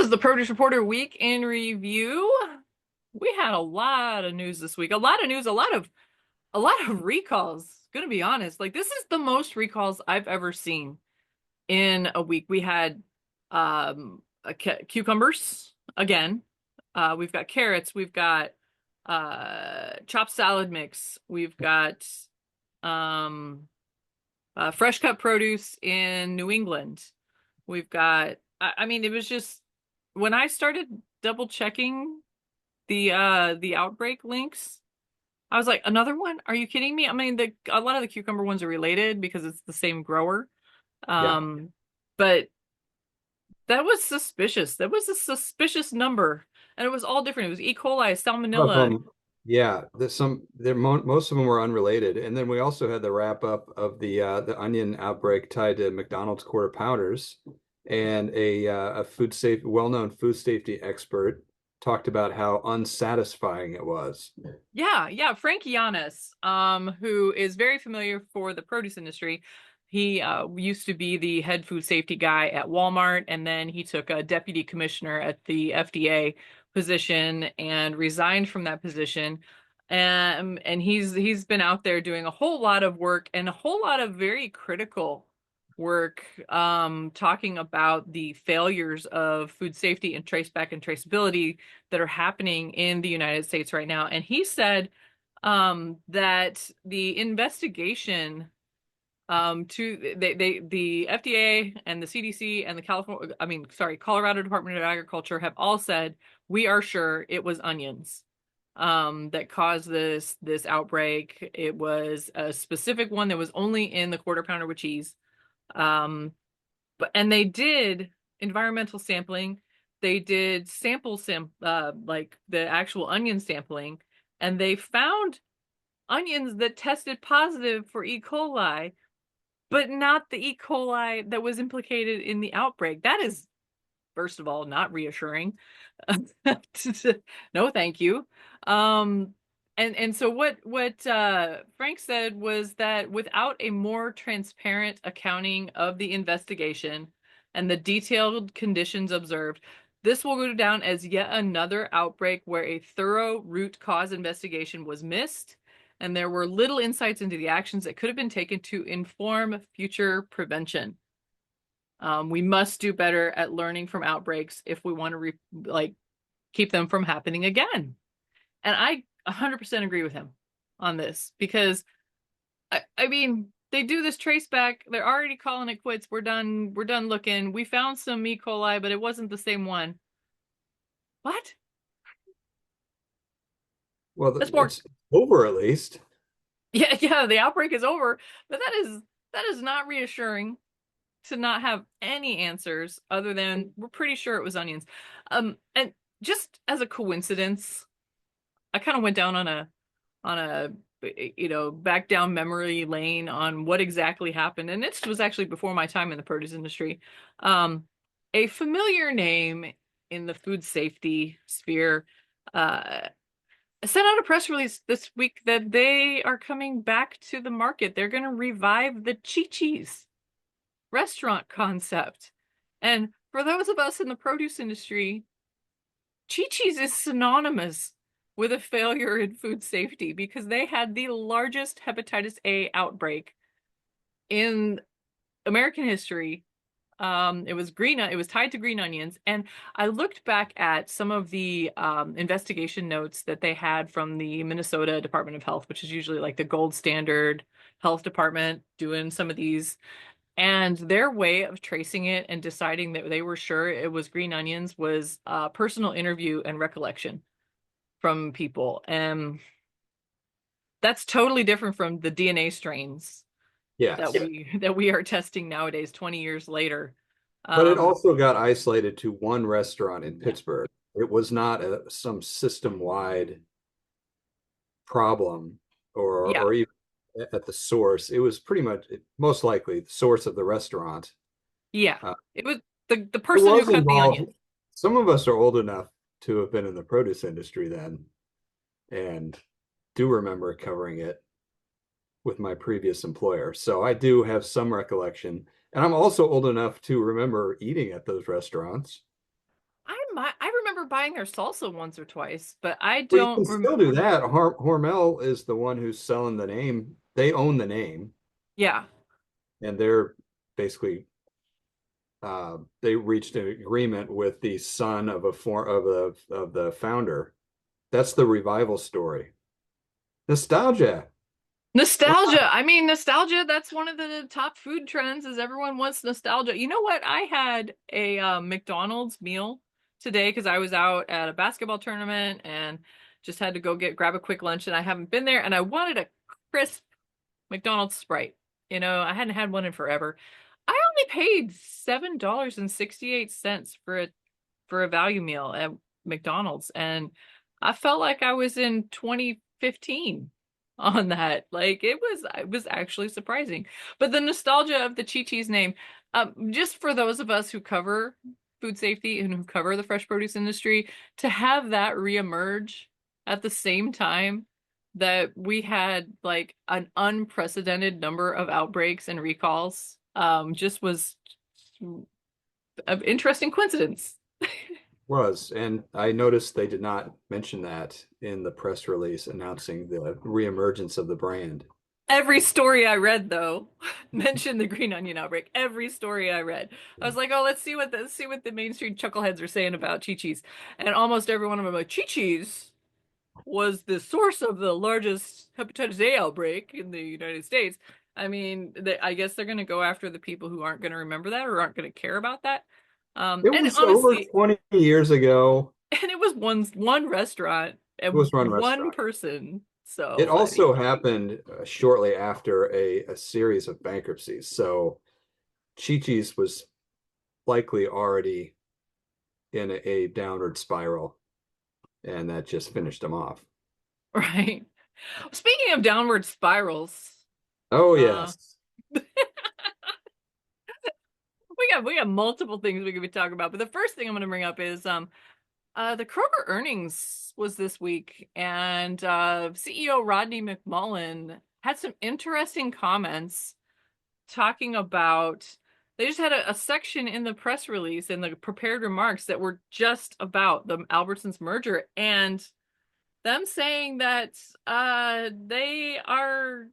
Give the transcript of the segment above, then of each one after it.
is the Produce Reporter Week in Review. We had a lot of news this week. A lot of news, a lot of recalls. Gonna be honest, like this is the most recalls I've ever seen in a week. We had cucumbers again. We've got carrots. We've got chopped salad mix. We've got um, fresh cut produce in New England. We've got. I mean, it was just when I started double checking the outbreak links. I was like, another one? Are you kidding me? I mean, a lot of the cucumber ones are related because it's the same grower. Yeah. Um, but that was suspicious. That was a suspicious number, and it was all different. It was E. coli, Of salmonella. them, yeah, most of them were unrelated. And then we also had the wrap up of the onion outbreak tied to McDonald's quarter pounders. And a well-known food safety expert talked about how unsatisfying it was. Yeah, yeah, Frank Yanis, who is very familiar for the produce industry. He used to be the head food safety guy at Walmart, and then he took a deputy commissioner at the FDA position and resigned from that position. And he's been out there doing a whole lot of work and a whole lot of very critical work, talking about the failures of food safety and traceback and traceability that are happening in the United States right now. And he said that the investigation to the FDA and the CDC and the Colorado Department of Agriculture have all said we are sure it was onions that caused this outbreak. It was a specific one that was only in the quarter pounder with cheese. And they did environmental sampling. They did like the actual onion sampling, and they found onions that tested positive for E. coli, but not the E. coli that was implicated in the outbreak. That is, first of all, not reassuring. No, thank you. And so what Frank said was that without a more transparent accounting of the investigation and the detailed conditions observed, this will go down as yet another outbreak where a thorough root cause investigation was missed, and there were little insights into the actions that could have been taken to inform future prevention. We must do better at learning from outbreaks if we want to keep them from happening again. And I 100% agree with him on this because I mean, they do this trace back. They're already calling it quits. We're done. We're done looking. We found some E. coli, but it wasn't the same one. What? Well, That's more. it's over at least. Yeah, yeah. The outbreak is over, but that is not reassuring to not have any answers other than we're pretty sure it was onions. And just as a coincidence, I kind of went down on a back down memory lane on what exactly happened, and it was actually before my time in the produce industry. Um, a familiar name in the food safety sphere uh, sent out a press release this week that they are coming back to the market. They're going to revive the Chi-Chi's restaurant concept. And for those of us in the produce industry, Chi-Chi's is synonymous with a failure in food safety because they had the largest hepatitis A outbreak in American history. It was tied to green onions. And I looked back at some of the investigation notes that they had from the Minnesota Department of Health, which is usually like the gold standard health department doing some of these. And their way of tracing it and deciding that they were sure it was green onions was personal interview and recollection from people. And that's totally different from the DNA strains that Yes. we are testing nowadays, 20 years later. But it Um, also got isolated to one restaurant in Pittsburgh. It was not some system-wide problem yeah, or even at the source. It was pretty much most likely the source of the restaurant. yeah. Uh, It was the it person who was cut the involved. onions. Some of us are old enough to have been in the produce industry then and do remember covering it with my previous employer. So I do have some recollection. And I'm also old enough to remember eating at those restaurants. I remember buying their salsa once or twice, but I Well, you don't can rem still do that. Hormel is the one who's selling the name. They own the name, yeah. and they're basically they reached an agreement with the son of a form of the founder. That's the revival story. Nostalgia. Wow. Nostalgia. I mean, nostalgia, that's one of the top food trends is everyone wants nostalgia. You know what? I had a McDonald's meal today because I was out at a basketball tournament and just had to go grab a quick lunch and I haven't been there and I wanted a crisp McDonald's Sprite. I hadn't had one in forever. I only paid $7.68 for a value meal at McDonald's, and I felt like I was in 2015 on that. Like it was actually surprising. But the nostalgia of the Chi Chi's name, just for those of us who cover food safety and who cover the fresh produce industry, to have that reemerge at the same time that we had like an unprecedented number of outbreaks and recalls, just was an interesting coincidence. Was, and I noticed they did not mention that in the press release announcing the reemergence of the brand. Every story I read, though, mentioned the green onion outbreak. Every story I read, I was like, "Oh, let's see what the mainstream chuckleheads are saying about Chi-Chi's," and almost every one of them like, "Chi-Chi's was the source of the largest hepatitis A outbreak in the United States." I mean, I guess they're going to go after the people who aren't going to remember that or aren't going to care about that. It And was over honestly, 20 years ago. and it was one restaurant It and was run one restaurant. person. It So, I also mean, happened shortly after a series of bankruptcies. So Chi-Chi's was likely already in a downward spiral, and that just finished them off. right. Speaking of downward spirals, Oh, uh, yes. we got multiple things we could be talking about, but the first thing I'm going to bring up is the Kroger earnings was this week, and CEO Rodney McMullen had some interesting comments talking about. They just had a section in the press release in the prepared remarks that were just about the Albertsons merger and them saying that they are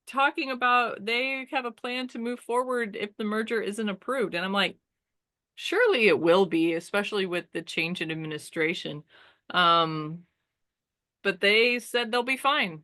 talking about they have a plan to move forward if the merger isn't approved. And I'm like, surely it will be, especially with the change in administration. Um, but they said they'll be fine.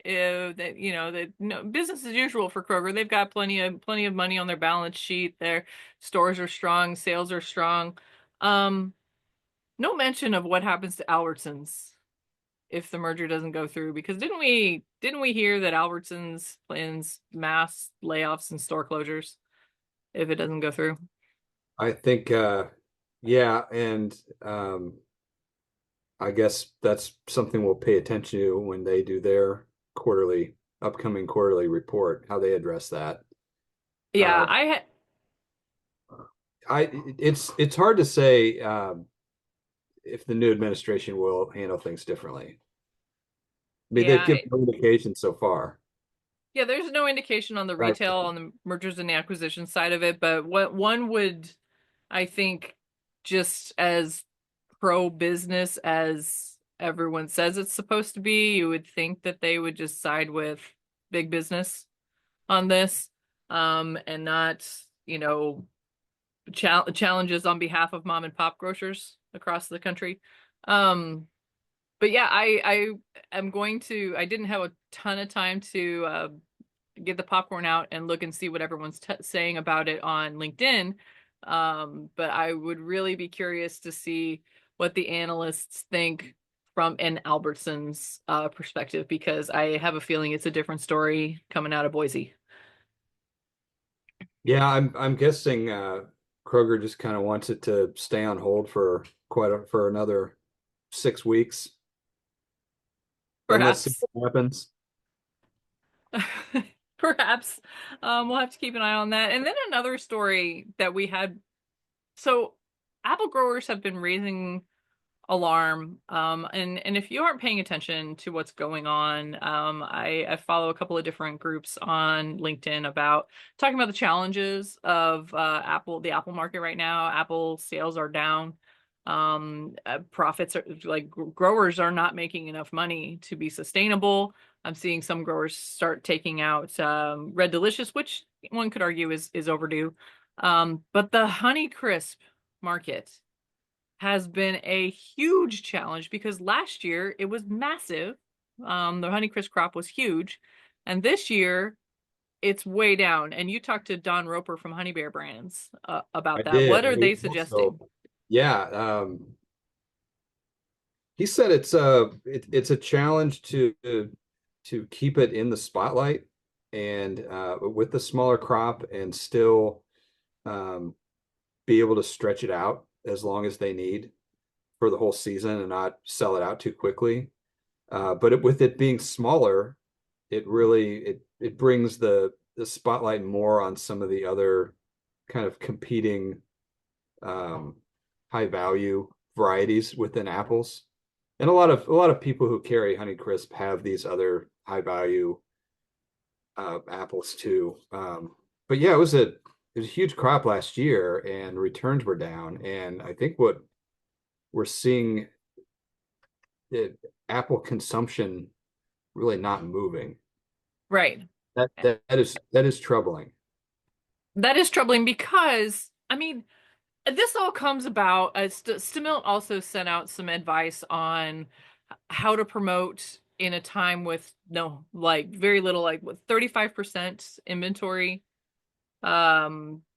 That no, business as usual for Kroger. They've got plenty of money on their balance sheet. Their stores are strong, sales are strong. Um, no mention of what happens to Albertsons if the merger doesn't go through because didn't we hear that Albertsons plans mass layoffs and store closures if it doesn't go through? I think, yeah, and I guess that's something we'll pay attention to when they do their upcoming quarterly report, how they address that. Yeah, Uh, it's hard to say if the new administration will handle things differently. I mean, they've yeah, given no indication so far. yeah. There's no indication on the Right. retail, on the mergers and the acquisition side of it, but what one would, I think, just as pro business as everyone says it's supposed to be, you would think that they would just side with big business on this, and not, you know, challenges on behalf of mom and pop grocers across the country. Um, but yeah, I am going to. I didn't have a ton of time to get the popcorn out and look and see what everyone's saying about it on LinkedIn. But I would really be curious to see what the analysts think from an Albertsons perspective because I have a feeling it's a different story coming out of Boise. Yeah, I'm guessing Kroger just kind of wants it to stay on hold for for another 6 weeks. Then let's see Perhaps. what happens. Perhaps. We'll have to keep an eye on that. And then another story that we had. So, apple growers have been raising alarm. And if you aren't paying attention to what's going on, I follow a couple of different groups on LinkedIn about talking about the challenges of the Apple market right now. Apple sales are down. Profits are like growers are not making enough money to be sustainable. I'm seeing some growers start taking out Red Delicious, which one could argue is overdue. But the Honeycrisp market has been a huge challenge because last year it was massive. The Honeycrisp crop was huge, and this year it's way down. And you talked to Don Roper from Honey Bear Brands I about that. did. What are And they he suggesting? also, yeah, he said it's a challenge to keep it in the spotlight and with the smaller crop and still um, be able to stretch it out as long as they need for the whole season and not sell it out too quickly. With it being smaller, it brings the spotlight more on some of the other kind of competing um, high value varieties within apples. And a lot of people who carry Honeycrisp have these other high value apples too. But yeah, it was a huge crop last year, and returns were down. And I think what we're seeing it, apple consumption really not moving. Right. That is troubling. That is troubling because, I mean, this all comes about as Stimil also sent out some advice on how to promote in a time with no, like very little, like with 35% inventory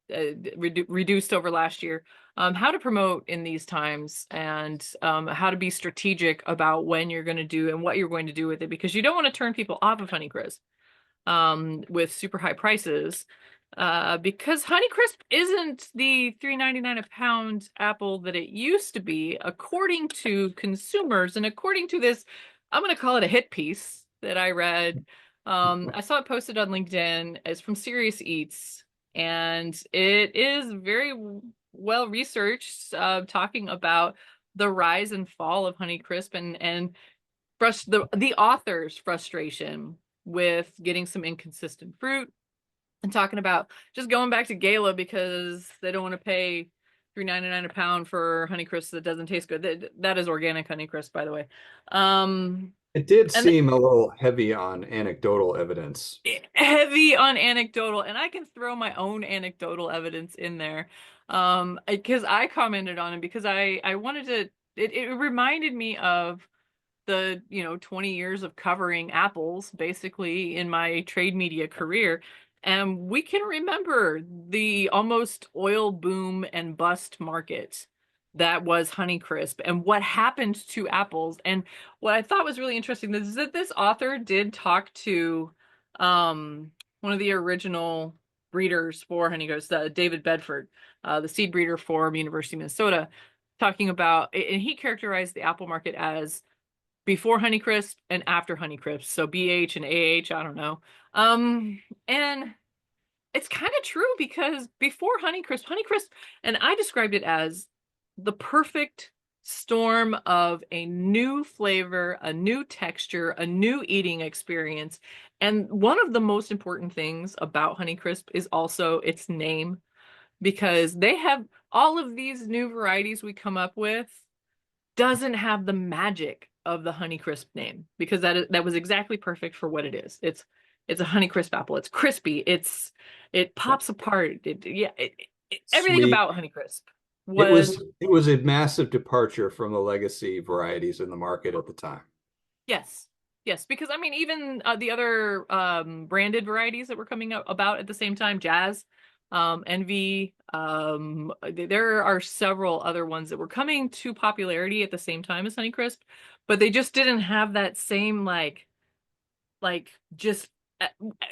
reduced over last year. How to promote in these times and how to be strategic about when you're going to do and what you're going to do with it because you don't want to turn people off of Honeycrisp with super high prices. Because Honeycrisp isn't the $3.99 a pound apple that it used to be, according to consumers, and according to this, I'm going to call it a hit piece that I read. I saw it posted on LinkedIn. It's from Serious Eats, and it is very well researched, talking about the rise and fall of Honeycrisp and the author's frustration with getting some inconsistent fruit and talking about just going back to Gala because they don't want to pay $3.99 a pound for Honeycrisp that doesn't taste good. That is organic Honeycrisp, by the way. It did And seem a little heavy on anecdotal evidence. heavy on anecdotal, and I can throw my own anecdotal evidence in there. Because I commented on it because I wanted to. It reminded me of the 20 years of covering apples basically in my trade media career, and we can remember the almost oil boom and bust market that was Honeycrisp and what happened to apples. And what I thought was really interesting is that this author did talk to one of the original breeders for Honeycrisp, David Bedford, the seed breeder for University of Minnesota, talking about, and he characterized the apple market as before Honeycrisp and after Honeycrisp. So BH and AH, I don't know. And it's kind of true because before Honeycrisp, and I described it as the perfect storm of a new flavor, a new texture, a new eating experience. And one of the most important things about Honeycrisp is also its name because they have all of these new varieties we come up with doesn't have the magic of the Honeycrisp name because that was exactly perfect for what it is. It's a Honeycrisp apple. It's crispy. It pops apart. Everything Sweet. about Honeycrisp It was was it was a massive departure from the legacy varieties in the market at the time. yes. Yes, because I mean, even the other branded varieties that were coming up about at the same time, Jazz, Envy, there are several other ones that were coming to popularity at the same time as Honeycrisp, but they just didn't have that same just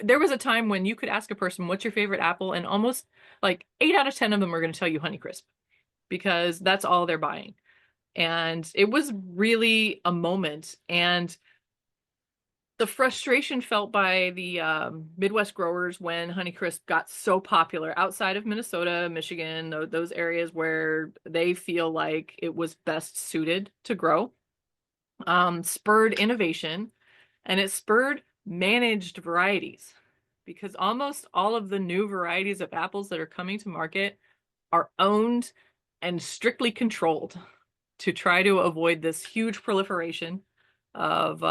there was a time when you could ask a person, "What's your favorite apple?" and almost like 8 out of 10 of them are going to tell you Honeycrisp because that's all they're buying. And it was really a moment. And the frustration felt by the Midwest growers when Honeycrisp got so popular outside of Minnesota, Michigan, those areas where they feel like it was best suited to grow, spurred innovation, and it spurred managed varieties because almost all of the new varieties of apples that are coming to market are owned and strictly controlled to try to avoid this huge proliferation of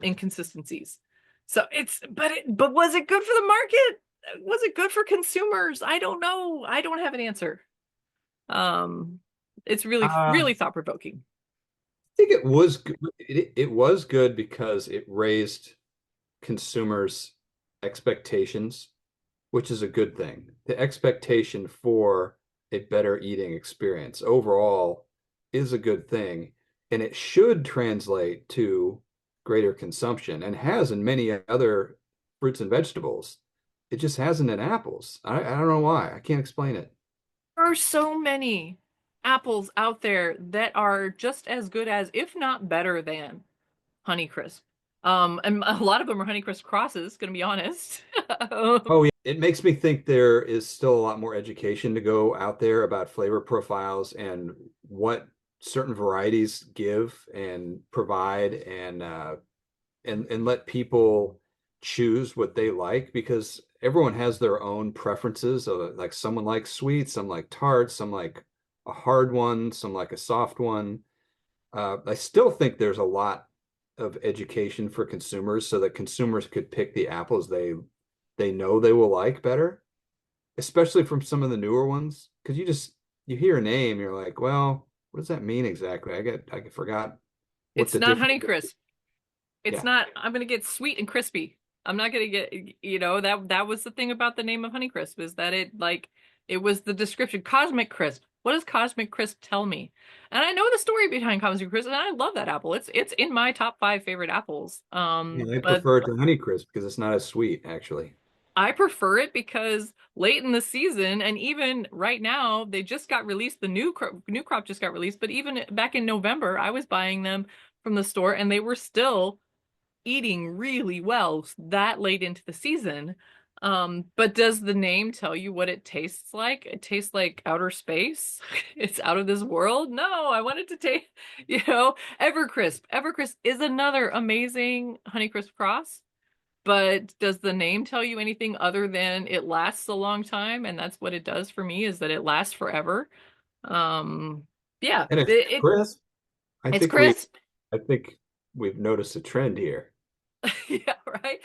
inconsistencies. So but was it good for the market? Was it good for consumers? I don't know. I don't have an answer. Um, it's really, I really thought provoking. think it was good. It was good because it raised consumers' expectations, which is a good thing. The expectation for a better eating experience overall is a good thing, and it should translate to greater consumption and has in many other fruits and vegetables. It just hasn't in apples. I don't know why. I can't explain it. There are so many apples out there that are just as good as, if not better than, Honeycrisp. And a lot of them are Honeycrisp crosses, gonna be honest. Oh, yeah. It makes me think there is still a lot more education to go out there about flavor profiles and what certain varieties give and provide and let people choose what they like because everyone has their own preferences. Like someone likes sweet, some like tart, some like a hard one, some like a soft one. I still think there's a lot of education for consumers so that consumers could pick the apples they know they will like better, especially from some of the newer ones. Because you hear a name, you're like, well, what does that mean exactly? I forgot what It's the not difference. Honeycrisp. It's Yeah, not, I'm gonna get sweet and crispy. I'm not gonna get, that was the thing about the name of Honeycrisp is that it was the description, Cosmic Crisp. What does Cosmic Crisp tell me? And I know the story behind Cosmic Crisp, and I love that apple. It's in my top five favorite apples. yeah, I But prefer it to Honeycrisp because it's not as sweet, actually. I prefer it because late in the season, and even right now, they just got released. The new crop just got released. But even back in November, I was buying them from the store, and they were still eating really well that late into the season. But does the name tell you what it tastes like? It tastes like outer space. It's out of this world. No, I want it to taste, Evercrisp. Evercrisp is another amazing Honeycrisp cross. But does the name tell you anything other than it lasts a long time? And that's what it does for me is that it lasts forever. Um, yeah, And it's crisp. I it's think we, crisp. I think we've noticed a trend here. Yeah, right.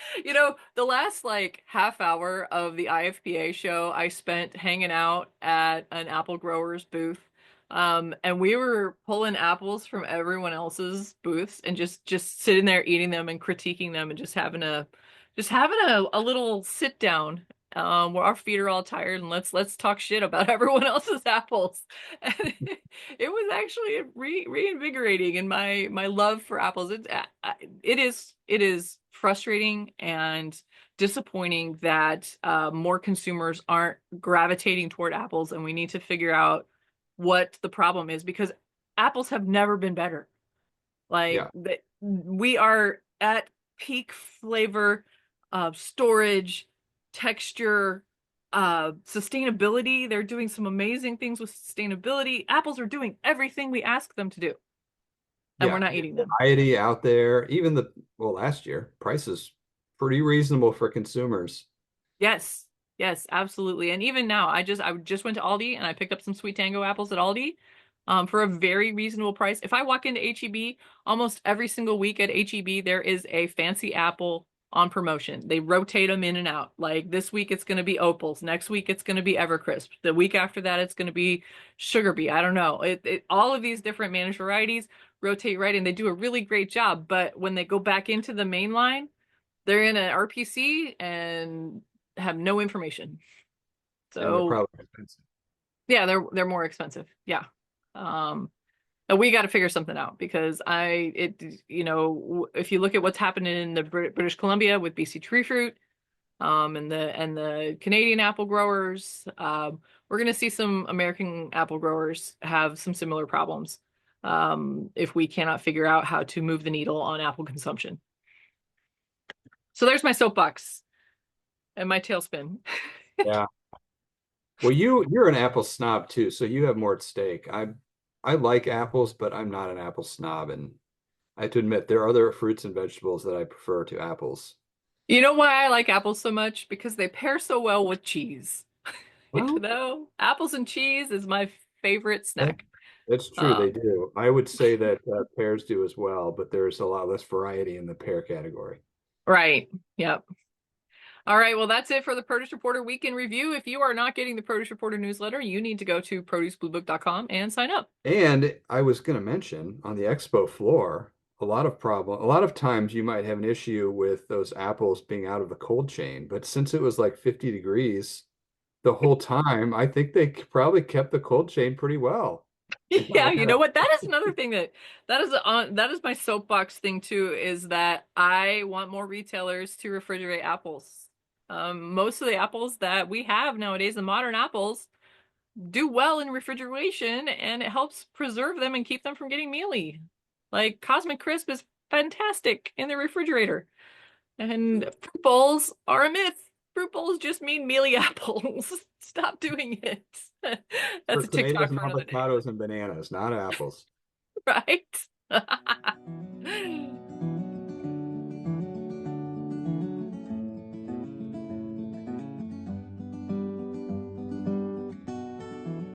The last like half hour of the IFPA show, I spent hanging out at an apple grower's booth. And we were pulling apples from everyone else's booths and just sitting there eating them and critiquing them and just having a little sit down where our feet are all tired and let's talk shit about everyone else's apples. And it was actually reinvigorating in my love for apples. It is frustrating and disappointing that more consumers aren't gravitating toward apples, and we need to figure out what the problem is because apples have never been better. Like Yeah, we are at peak flavor, storage, texture, sustainability. They're doing some amazing things with sustainability. Apples are doing everything we ask them to do, and we're yeah. not The eating them. variety out there, even last year, prices pretty reasonable for consumers. Yes, yes, absolutely. And even now, I just went to Aldi and I picked up some Sweet Tango apples at Aldi, for a very reasonable price. If I walk into HEB, almost every single week at HEB, there is a fancy apple on promotion. They rotate them in and out. Like this week it's going to be Opals, next week it's going to be Evercrisp, the week after that it's going to be Sugar Bee. I don't know. All of these different managed varieties rotate right in. They do a really great job, but when they go back into the main line, they're in an RPC and have no information. And they're So probably expensive. yeah, they're more expensive. Yeah. Um, and we got to figure something out because if you look at what's happening in the British Columbia with BC tree fruit, and the Canadian apple growers, we're going to see some American apple growers have some similar problems, if we cannot figure out how to move the needle on apple consumption. So there's my soapbox and my tailspin. Yeah. Well, you're an apple snob too, so you have more at stake. I like apples, but I'm not an apple snob, and I have to admit there are other fruits and vegetables that I prefer to apples. You know why I like apples so much? Because they pair so well with cheese. You Well, know, apples and cheese is my favorite that, snack. that's true, they Um, do. I would say that pears do as well, but there's a lot less variety in the pear category. right. Yep. All right. Well, that's it for the Produce Reporter Week in Review. If you are not getting the Produce Reporter newsletter, you need to go to producebluebook.com and sign up. And I was going to mention on the expo floor, a lot of times you might have an issue with those apples being out of the cold chain, but since it was like 50 degrees the whole time, I think they probably kept the cold chain pretty well. You might Yeah, you want know what? That is another thing that is my soapbox thing too, is that I want more retailers to refrigerate apples. Most of the apples that we have nowadays, the modern apples, do well in refrigeration and it helps preserve them and keep them from getting mealy. Like Cosmic Crisp is fantastic in the refrigerator. And fruit bowls are a myth. Fruit bowls just mean mealy apples. Stop doing it. for That's a tomatoes TikTok and for another day, avocados and bananas, not apples. right?